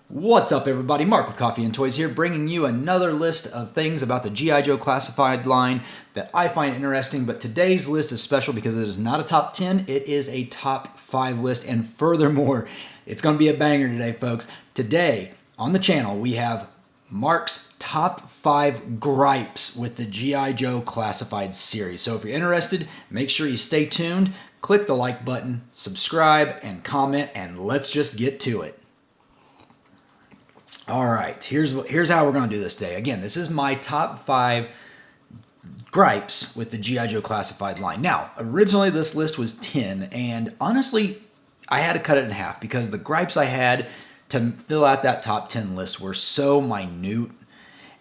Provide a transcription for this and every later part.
What's up, everybody? Mark with Coffee and Toys here, bringing you another list of things about the G.I. Joe classified line that I find interesting. But today's list is special because it is not a top 10, it is a top 5 list. And furthermore, it's going to be a banger today, folks. Today on the channel, we have Mark's top 5 gripes with the G.I. Joe classified series. So if you're interested, make sure you stay tuned, click the like button, subscribe, and comment, and let's just get to it. All right, here's how we're going to do this today. Again, this is my top 5 gripes with the G.I. Joe classified line. Now, originally this list was 10, and honestly, I had to cut it in half because the gripes I had to fill out that top 10 list were so minute,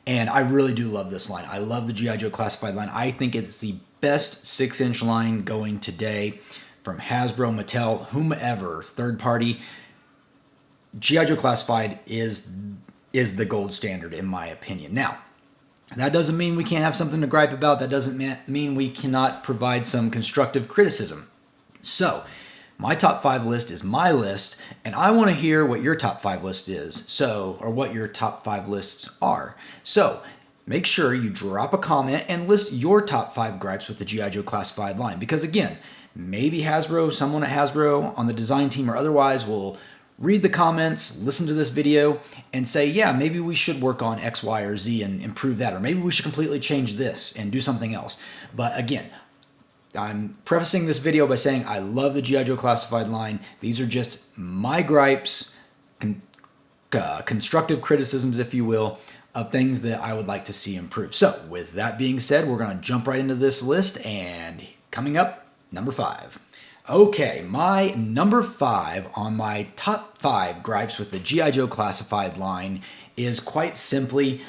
and I really do love this line. I love the G.I. Joe classified line. I think it's the best 6-inch line going today from Hasbro, Mattel, whomever, third party. G.I. Joe Classified is the gold standard, in my opinion. Now, that doesn't mean we can't have something to gripe about. That doesn't mean we cannot provide some constructive criticism. So, my top 5 list is my list, and I want to hear what your top 5 list is, or what your top 5 lists are. So, make sure you drop a comment and list your top 5 gripes with the G.I. Joe Classified line. Because again, maybe someone at Hasbro on the design team or otherwise will read the comments, listen to this video, and say, yeah, maybe we should work on X, Y, or Z and improve that, or maybe we should completely change this and do something else. But again, I'm prefacing this video by saying I love the G.I. Joe classified line. These are just my gripes, constructive criticisms, if you will, of things that I would like to see improved. So with that being said, we're going to jump right into this list, and coming up, number 5. Okay, my number 5 on my top 5 gripes with the G.I. Joe classified line is quite simply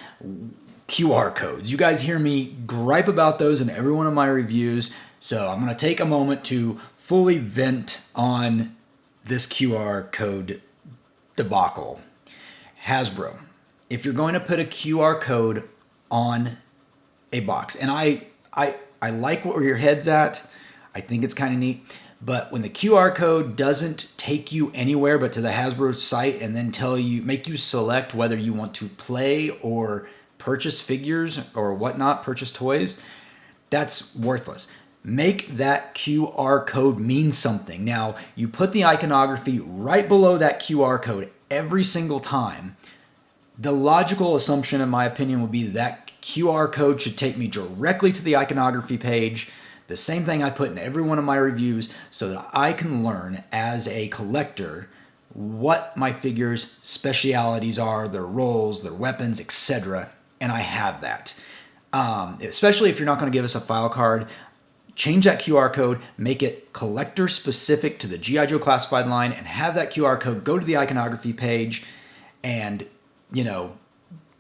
QR codes. You guys hear me gripe about those in every one of my reviews, so I'm going to take a moment to fully vent on this QR code debacle. Hasbro, if you're going to put a QR code on a box, and I like where your head's at, I think it's kind of neat. But when the QR code doesn't take you anywhere but to the Hasbro site and then make you select whether you want to play or purchase figures or whatnot, purchase toys, that's worthless. Make that QR code mean something. Now, you put the iconography right below that QR code every single time. The logical assumption, in my opinion, would be that QR code should take me directly to the iconography page. The same thing I put in every one of my reviews so that I can learn as a collector what my figures' specialities are, their roles, their weapons, etc. And I have that. Especially if you're not going to give us a file card, change that QR code, make it collector specific to the G.I. Joe classified line, and have that QR code go to the iconography page and,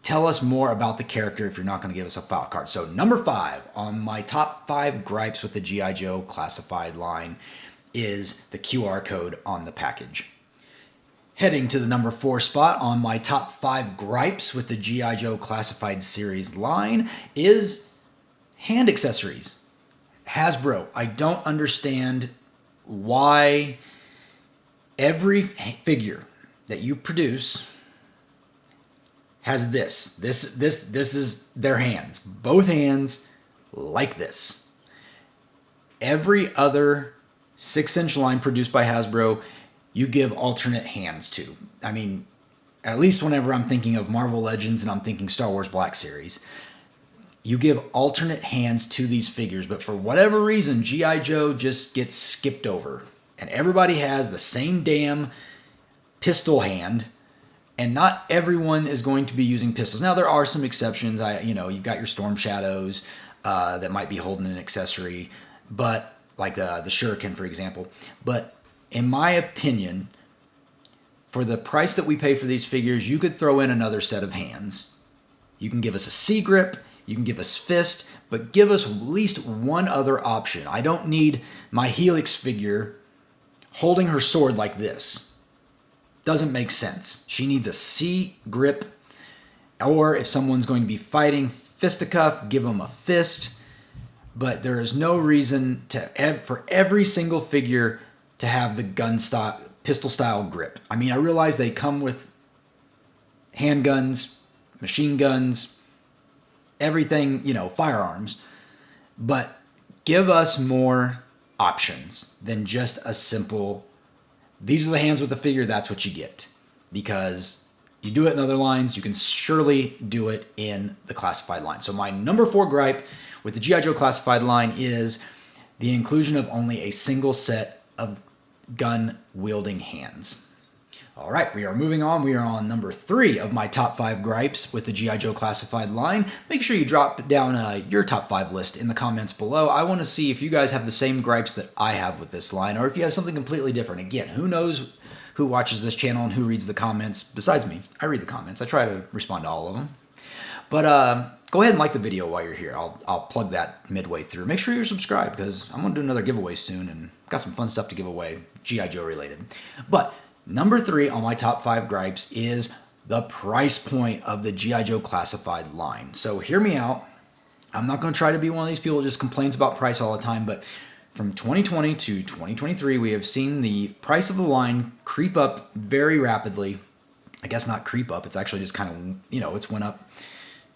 tell us more about the character if you're not going to give us a file card. So number 5 on my top 5 gripes with the G.I. Joe classified line is the QR code on the package. Heading to the number 4 spot on my top 5 gripes with the G.I. Joe classified series line is hand accessories. Hasbro, I don't understand why every figure that you produce has this is their hands, both hands like this. Every other 6-inch line produced by Hasbro, you give alternate hands to. I mean, at least whenever I'm thinking of Marvel Legends and I'm thinking Star Wars Black Series, you give alternate hands to these figures, but for whatever reason, G.I. Joe just gets skipped over. And everybody has the same damn pistol hand. And not everyone is going to be using pistols. Now, there are some exceptions. You've got your Storm Shadows that might be holding an accessory, but like the Shuriken, for example. But in my opinion, for the price that we pay for these figures, you could throw in another set of hands. You can give us a C grip, you can give us fist, but give us at least one other option. I don't need my Helix figure holding her sword like this. Doesn't make sense. She needs a C grip, or if someone's going to be fighting fisticuff, give them a fist. But there is no reason for every single figure to have the pistol style grip. I mean, I realize they come with handguns, machine guns, everything, firearms. But give us more options than just a simple, these are the hands with the figure, that's what you get. Because you do it in other lines, you can surely do it in the classified line. So my number 4 gripe with the G.I. Joe classified line is the inclusion of only a single set of gun-wielding hands. All right, we are moving on. We are on number 3 of my top 5 gripes with the G.I. Joe classified line. Make sure you drop down your top 5 list in the comments below. I want to see if you guys have the same gripes that I have with this line, or if you have something completely different. Again, who knows who watches this channel and who reads the comments besides me? I read the comments. I try to respond to all of them. But go ahead and like the video while you're here. I'll plug that midway through. Make sure you're subscribed because I'm going to do another giveaway soon and got some fun stuff to give away, G.I. Joe related. But number 3 on my top 5 gripes is the price point of the G.I. Joe classified line. So hear me out. I'm not going to try to be one of these people who just complains about price all the time, but from 2020 to 2023, we have seen the price of the line creep up very rapidly. I guess not creep up. It's actually just kind of, it's went up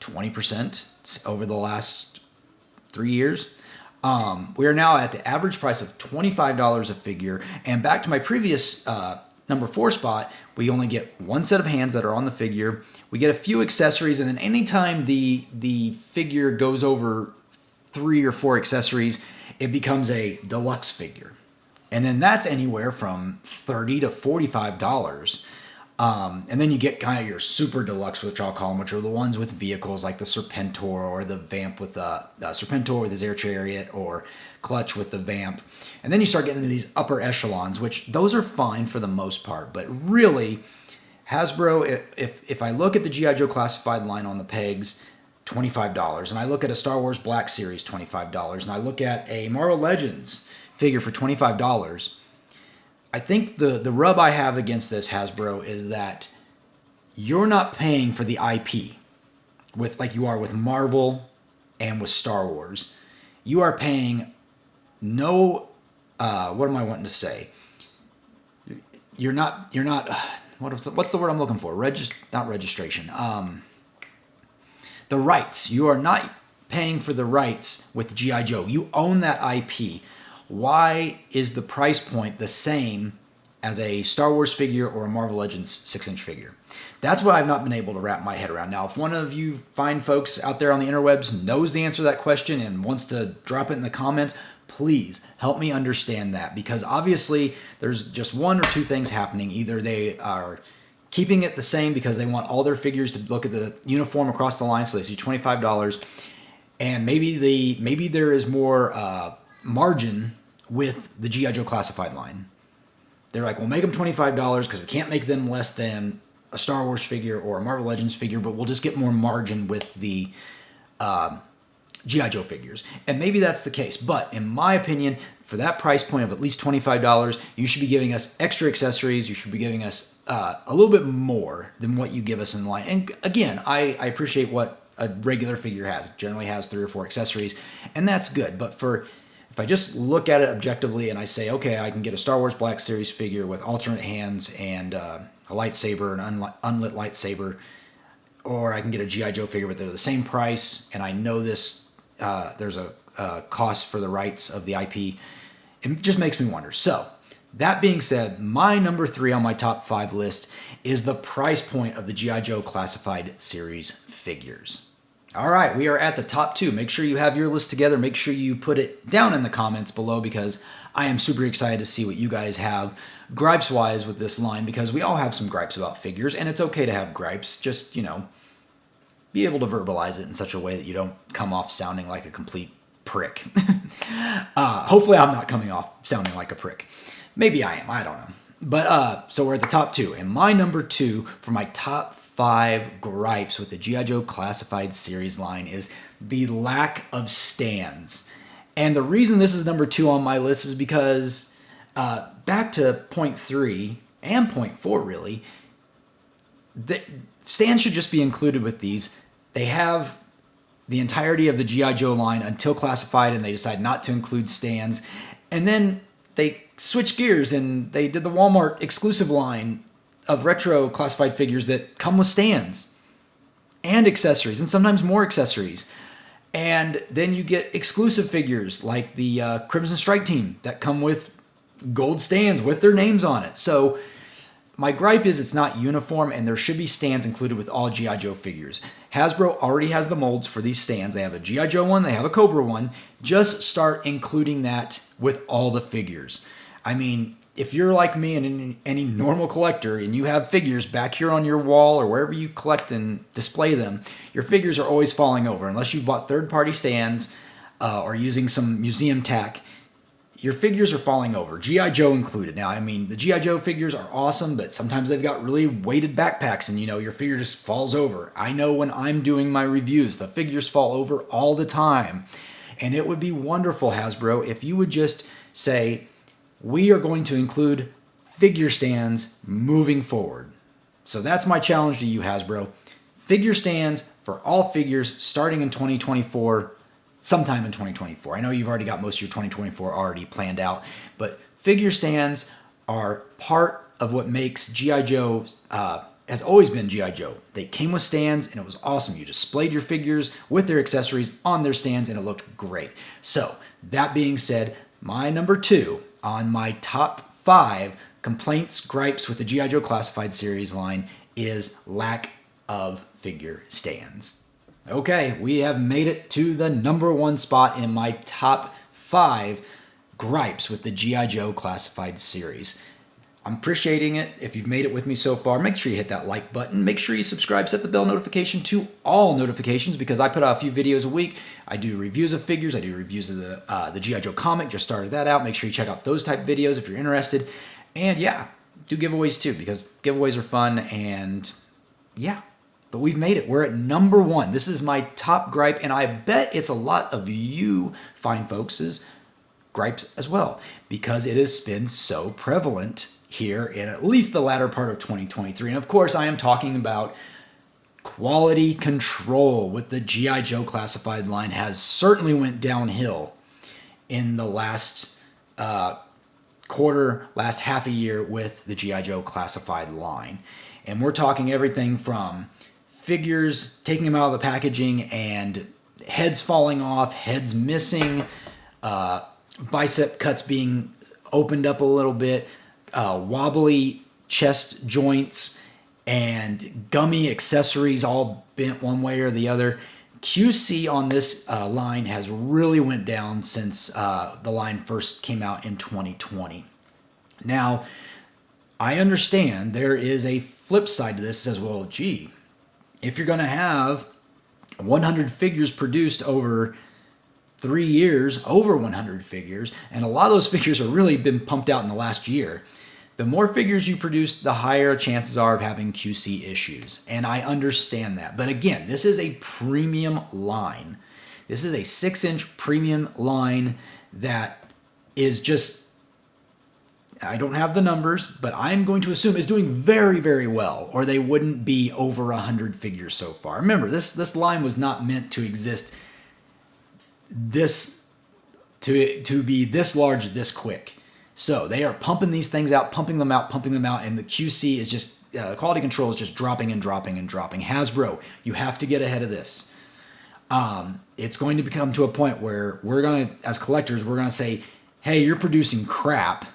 20% over the last 3 years. We are now at the average price of $25 a figure. And back to my previous number 4 spot, we only get one set of hands that are on the figure. We get a few accessories, and then anytime the figure goes over 3 or 4 accessories, it becomes a deluxe figure. And then that's anywhere from $30 to $45. And then you get kind of your super deluxe, which I'll call them, which are the ones with vehicles like the Serpentor or the Vamp with the Serpentor with his air chariot, or Clutch with the Vamp. And then you start getting into these upper echelons, which those are fine for the most part. But really, Hasbro, if I look at the G.I. Joe classified line on the pegs, $25. And I look at a Star Wars Black Series, $25. And I look at a Marvel Legends figure for $25. I think the rub I have against this, Hasbro, is that you're not paying for the IP like you are with Marvel and with Star Wars. You are paying what am I wanting to say? You're not what's the word I'm looking for? Not registration. The rights. You are not paying for the rights with G.I. Joe. You own that IP. Why is the price point the same as a Star Wars figure or a Marvel Legends 6-inch figure? That's what I've not been able to wrap my head around. Now, if one of you fine folks out there on the interwebs knows the answer to that question and wants to drop it in the comments, please help me understand that, because obviously there's just one or two things happening. Either they are keeping it the same because they want all their figures to look at the uniform across the line, so they see $25, and maybe there is more margin with the G.I. Joe classified line. They're like, we'll make them $25 because we can't make them less than a Star Wars figure or a Marvel Legends figure, but we'll just get more margin with the G.I. Joe figures. And maybe that's the case. But in my opinion, for that price point of at least $25, you should be giving us extra accessories. You should be giving us a little bit more than what you give us in line. And again, I appreciate what a regular figure has. It generally has 3 or 4 accessories, and that's good. But if I just look at it objectively and I say, okay, I can get a Star Wars Black Series figure with alternate hands and a lightsaber, an unlit lightsaber, or I can get a G.I. Joe figure, but they're the same price, and I know this, there's a cost for the rights of the IP, it just makes me wonder. So, that being said, my number 3 on my top 5 list is the price point of the G.I. Joe Classified Series figures. All right, we are at the top 2. Make sure you have your list together. Make sure you put it down in the comments below, because I am super excited to see what you guys have gripes-wise with this line, because we all have some gripes about figures, and it's okay to have gripes. Just, be able to verbalize it in such a way that you don't come off sounding like a complete prick. Hopefully I'm not coming off sounding like a prick. Maybe I am. I don't know. But so we're at the top 2. And my number 2 for my top 5 gripes with the G.I. Joe Classified Series line is the lack of stands. And the reason this is number 2 on my list is because back to point 3 and point 4, really, the stands should just be included with these. They have the entirety of the G.I. Joe line until classified, and they decide not to include stands. And then they switch gears and they did the Walmart exclusive line of retro classified figures that come with stands and accessories, and sometimes more accessories. And then you get exclusive figures like the Crimson Strike team that come with gold stands with their names on it. So my gripe is it's not uniform, and there should be stands included with all G.I. Joe figures. Hasbro already has the molds for these stands. They have a G.I. Joe one, they have a Cobra one. Just start including that with all the figures. I mean, if you're like me and any normal collector and you have figures back here on your wall or wherever you collect and display them, your figures are always falling over. Unless you've bought third-party stands or using some museum tack, your figures are falling over, G.I. Joe included. Now, I mean, the G.I. Joe figures are awesome, but sometimes they've got really weighted backpacks and, your figure just falls over. I know when I'm doing my reviews, the figures fall over all the time. And it would be wonderful, Hasbro, if you would just say, we are going to include figure stands moving forward. So that's my challenge to you, Hasbro. Figure stands for all figures starting in 2024, sometime in 2024. I know you've already got most of your 2024 already planned out, but figure stands are part of what makes G.I. Joe, has always been G.I. Joe. They came with stands, and it was awesome. You displayed your figures with their accessories on their stands, and it looked great. So, that being said, my number 2 on my top 5 complaints, gripes with the G.I. Joe Classified series line is lack of figure stands. Okay, we have made it to the number 1 spot in my top 5 gripes with the G.I. Joe Classified series. I'm appreciating it. If you've made it with me so far, make sure you hit that like button. Make sure you subscribe, set the bell notification to all notifications, because I put out a few videos a week. I do reviews of figures. I do reviews of the G.I. Joe comic. Just started that out. Make sure you check out those type videos if you're interested. And yeah, do giveaways too, because giveaways are fun. And yeah. But we've made it. We're at number 1. This is my top gripe, and I bet it's a lot of you fine folks' gripes as well, because it has been so prevalent here in at least the latter part of 2023. And of course, I am talking about quality control with the G.I. Joe Classified line has certainly went downhill in the last quarter, last half a year with the G.I. Joe Classified line. And we're talking everything from figures, taking them out of the packaging and heads falling off, heads missing, bicep cuts being opened up a little bit, wobbly chest joints, and gummy accessories all bent one way or the other. QC on this line has really went down since the line first came out in 2020. Now, I understand there is a flip side to this that says, well, gee, if you're going to have 100 figures produced over 3 years, over 100 figures, and a lot of those figures have really been pumped out in the last year, the more figures you produce, the higher chances are of having QC issues. And I understand that. But again, this is a premium line. This is a 6-inch premium line that is just, I don't have the numbers, but I'm going to assume is doing very, very well, or they wouldn't be over 100 figures so far. Remember, this line was not meant to exist to be this large this quick. So they are pumping these things out, pumping them out, and the QC is just, quality control is just dropping and dropping and dropping. Hasbro, you have to get ahead of this. It's going to become to a point where we're going to, as collectors, we're going to say, hey, you're producing crap,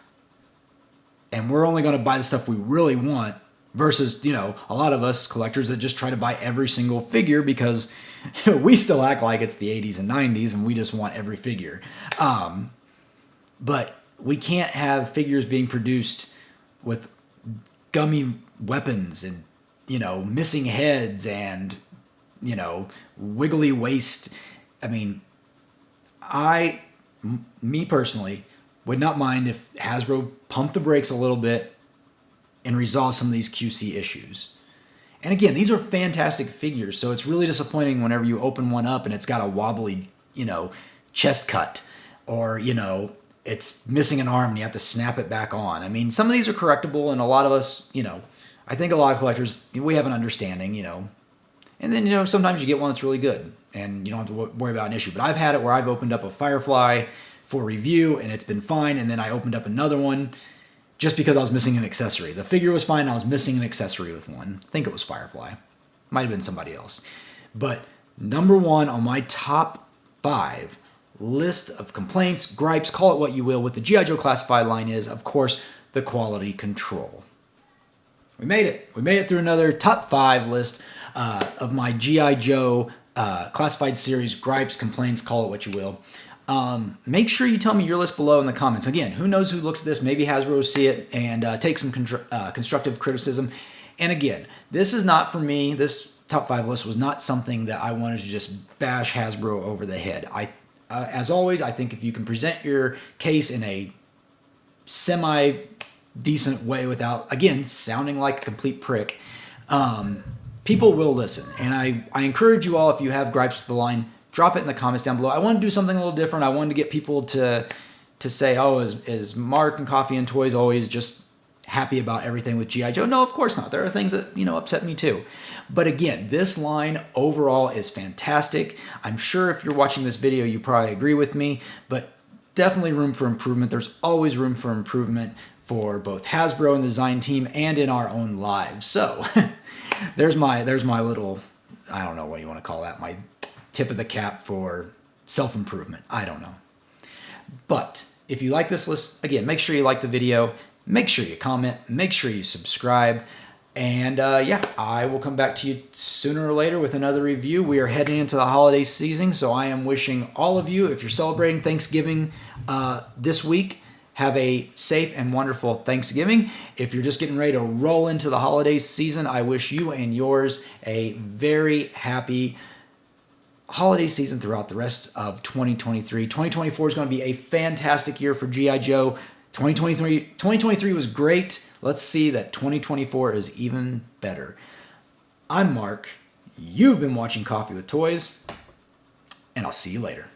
and we're only going to buy the stuff we really want, versus, a lot of us collectors that just try to buy every single figure because we still act like it's the 80s and 90s and we just want every figure. But we can't have figures being produced with gummy weapons and, missing heads and, wiggly waist. I mean, me personally, would not mind if Hasbro pumped the brakes a little bit and resolved some of these QC issues. And again, these are fantastic figures, so it's really disappointing whenever you open one up and it's got a wobbly, chest cut, or, it's missing an arm and you have to snap it back on. I mean, some of these are correctable, and a lot of us, I think a lot of collectors, we have an understanding, and then, sometimes you get one that's really good and you don't have to worry about an issue. But I've had it where I've opened up a Firefly for review and it's been fine, and then I opened up another one just because I was missing an accessory. The figure was fine. I was missing an accessory with one. I think it was Firefly. Might have been somebody else. But number one on my top 5 list of complaints, gripes, call it what you will, with the G.I. Joe classified line is, of course, the quality control. We made it. We made it through another top 5 list of my G.I. Joe classified series gripes, complaints, call it what you will. Make sure you tell me your list below in the comments. Again, who knows who looks at this? Maybe Hasbro will see it and take some constructive criticism. And again, this is not for me. This top 5 list was not something that I wanted to just bash Hasbro over the head. As always, I think if you can present your case in a semi-decent way without, again, sounding like a complete prick, people will listen. And I encourage you all, if you have gripes with the line, drop it in the comments down below. I want to do something a little different. I wanted to get people to say, oh, is Mark and Coffee and Toys always just happy about everything with G.I. Joe? No, of course not. There are things that, upset me too. But again, this line overall is fantastic. I'm sure if you're watching this video, you probably agree with me, but definitely room for improvement. There's always room for improvement for both Hasbro and the design team and in our own lives. So there's my little, I don't know what you want to call that, my tip of the cap for self-improvement. I don't know. But if you like this list, again, make sure you like the video, make sure you comment, make sure you subscribe, and I will come back to you sooner or later with another review. We are heading into the holiday season, so I am wishing all of you, if you're celebrating Thanksgiving this week, have a safe and wonderful Thanksgiving. If you're just getting ready to roll into the holiday season, I wish you and yours a very happy holiday season throughout the rest of 2023. 2024 is going to be a fantastic year for G.I. Joe. 2023 was great. Let's see that 2024 is even better. I'm Mark. You've been watching Coffee with Toys, and I'll see you later.